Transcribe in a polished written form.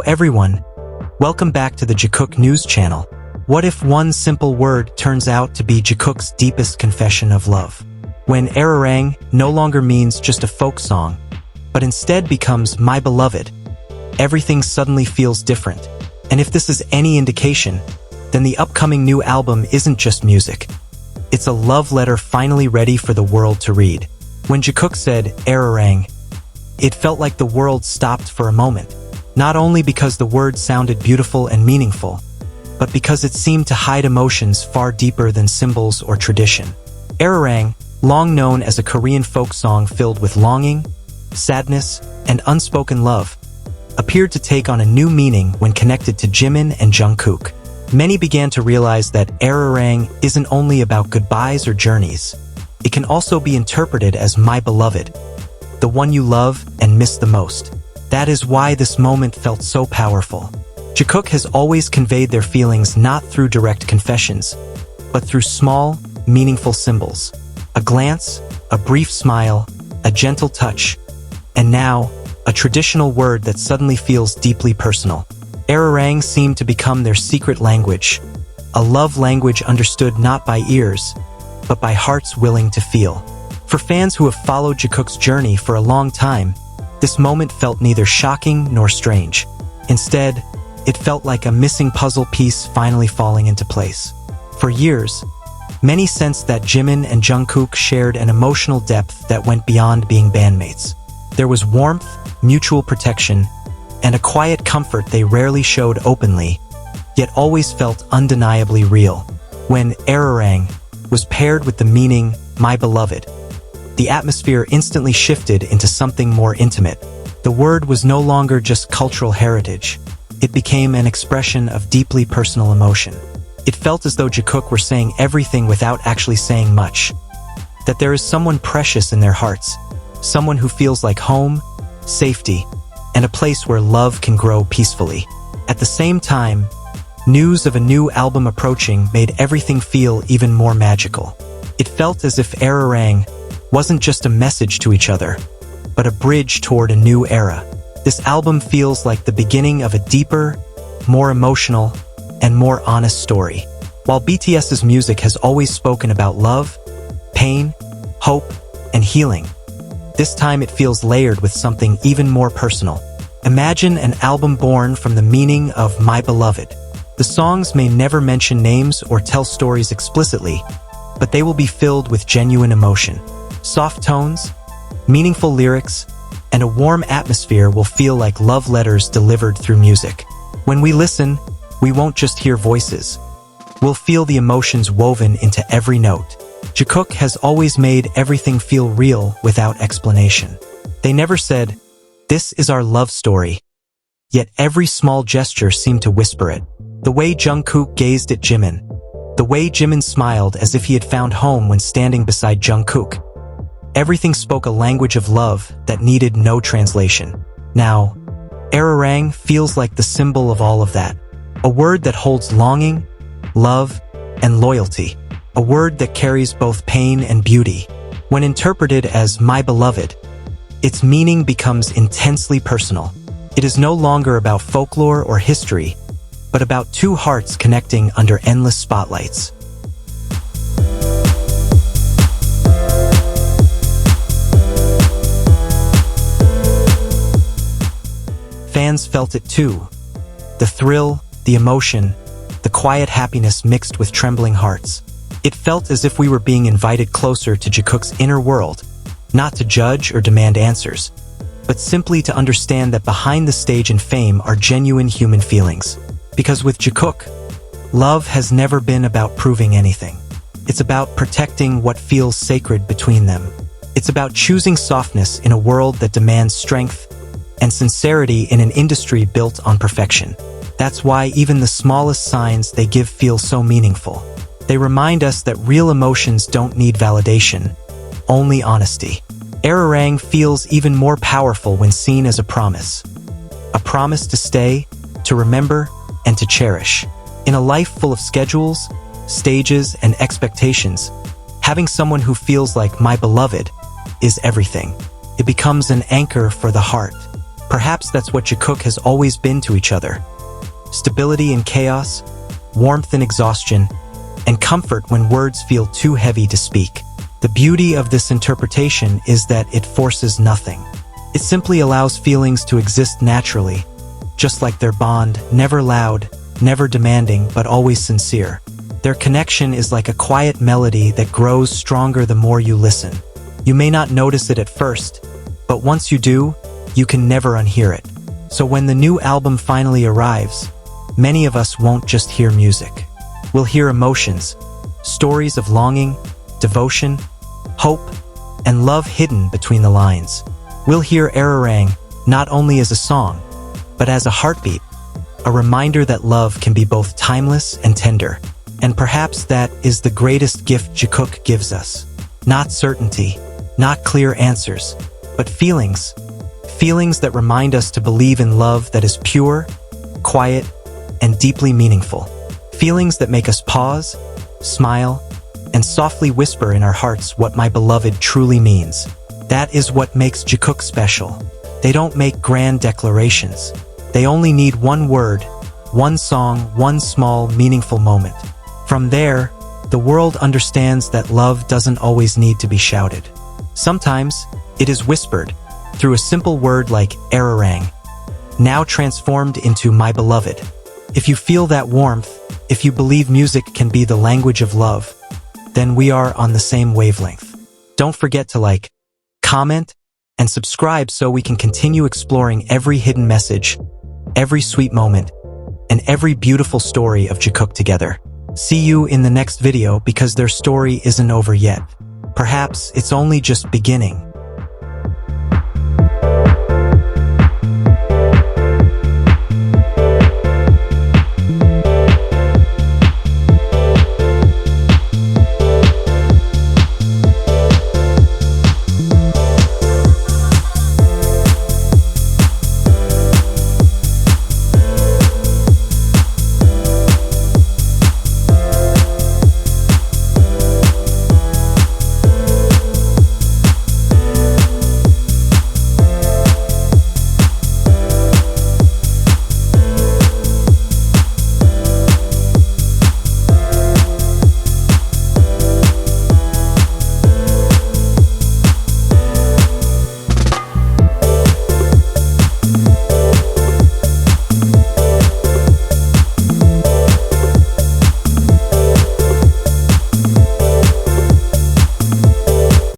everyone, welcome back to the Jikook news channel. What if one simple word turns out to be Jikook's deepest confession of love? When Arirang no longer means just a folk song, but instead becomes my beloved, everything suddenly feels different. And if this is any indication, then the upcoming new album isn't just music. It's a love letter finally ready for the world to read. When Jikook said Arirang, it felt like the world stopped for a moment. Not only because the word sounded beautiful and meaningful, but because it seemed to hide emotions far deeper than symbols or tradition. Arirang, long known as a Korean folk song filled with longing, sadness, and unspoken love, appeared to take on a new meaning when connected to Jimin and Jungkook. Many began to realize that Arirang isn't only about goodbyes or journeys. It can also be interpreted as my beloved, the one you love and miss the most. That is why this moment felt so powerful. Jikook has always conveyed their feelings not through direct confessions, but through small, meaningful symbols. A glance, a brief smile, a gentle touch, and now, a traditional word that suddenly feels deeply personal. Arirang seemed to become their secret language, a love language understood not by ears, but by hearts willing to feel. For fans who have followed Jikook's journey for a long time, this moment felt neither shocking nor strange. Instead, it felt like a missing puzzle piece finally falling into place. For years, many sensed that Jimin and Jungkook shared an emotional depth that went beyond being bandmates. There was warmth, mutual protection, and a quiet comfort they rarely showed openly, yet always felt undeniably real. When Arirang was paired with the meaning, my beloved, the atmosphere instantly shifted into something more intimate. The word was no longer just cultural heritage. It became an expression of deeply personal emotion. It felt as though Jikook were saying everything without actually saying much. That there is someone precious in their hearts, someone who feels like home, safety, and a place where love can grow peacefully. At the same time, news of a new album approaching made everything feel even more magical. It felt as if Arirang wasn't just a message to each other, but a bridge toward a new era. This album feels like the beginning of a deeper, more emotional, and more honest story. While BTS's music has always spoken about love, pain, hope, and healing, this time it feels layered with something even more personal. Imagine an album born from the meaning of my beloved. The songs may never mention names or tell stories explicitly, but they will be filled with genuine emotion. Soft tones, meaningful lyrics, and a warm atmosphere will feel like love letters delivered through music. When we listen, we won't just hear voices. We'll feel the emotions woven into every note. Jikook has always made everything feel real without explanation. They never said, "This is our love story." Yet every small gesture seemed to whisper it. The way Jungkook gazed at Jimin, the way Jimin smiled as if he had found home when standing beside Jungkook. Everything spoke a language of love that needed no translation. Now, Arirang feels like the symbol of all of that. A word that holds longing, love, and loyalty. A word that carries both pain and beauty. When interpreted as my beloved, its meaning becomes intensely personal. It is no longer about folklore or history, but about two hearts connecting under endless spotlights. Fans felt it too. The thrill, the emotion, the quiet happiness mixed with trembling hearts. It felt as if we were being invited closer to Jikook's inner world, not to judge or demand answers, but simply to understand that behind the stage and fame are genuine human feelings. Because with Jikook, love has never been about proving anything. It's about protecting what feels sacred between them. It's about choosing softness in a world that demands strength, and sincerity in an industry built on perfection. That's why even the smallest signs they give feel so meaningful. They remind us that real emotions don't need validation, only honesty. Arirang feels even more powerful when seen as a promise. A promise to stay, to remember, and to cherish. In a life full of schedules, stages, and expectations, having someone who feels like my beloved is everything. It becomes an anchor for the heart, Perhaps that's what Jikook has always been to each other. Stability in chaos, warmth in exhaustion, and comfort when words feel too heavy to speak. The beauty of this interpretation is that it forces nothing. It simply allows feelings to exist naturally, just like their bond, never loud, never demanding, but always sincere. Their connection is like a quiet melody that grows stronger the more you listen. You may not notice it at first, but once you do, you can never unhear it. So when the new album finally arrives, many of us won't just hear music. We'll hear emotions, stories of longing, devotion, hope, and love hidden between the lines. We'll hear Arirang not only as a song, but as a heartbeat, a reminder that love can be both timeless and tender. And perhaps that is the greatest gift Jikook gives us. Not certainty, not clear answers, but feelings. Feelings that remind us to believe in love that is pure, quiet, and deeply meaningful. Feelings that make us pause, smile, and softly whisper in our hearts what my beloved truly means. That is what makes Jikook special. They don't make grand declarations. They only need one word, one song, one small, meaningful moment. From there, the world understands that love doesn't always need to be shouted. Sometimes, it is whispered, through a simple word like Arirang, now transformed into my beloved. If you feel that warmth, if you believe music can be the language of love, then we are on the same wavelength. Don't forget to like, comment, and subscribe so we can continue exploring every hidden message, every sweet moment, and every beautiful story of Jikook together. See you in the next video because their story isn't over yet. Perhaps it's only just beginning.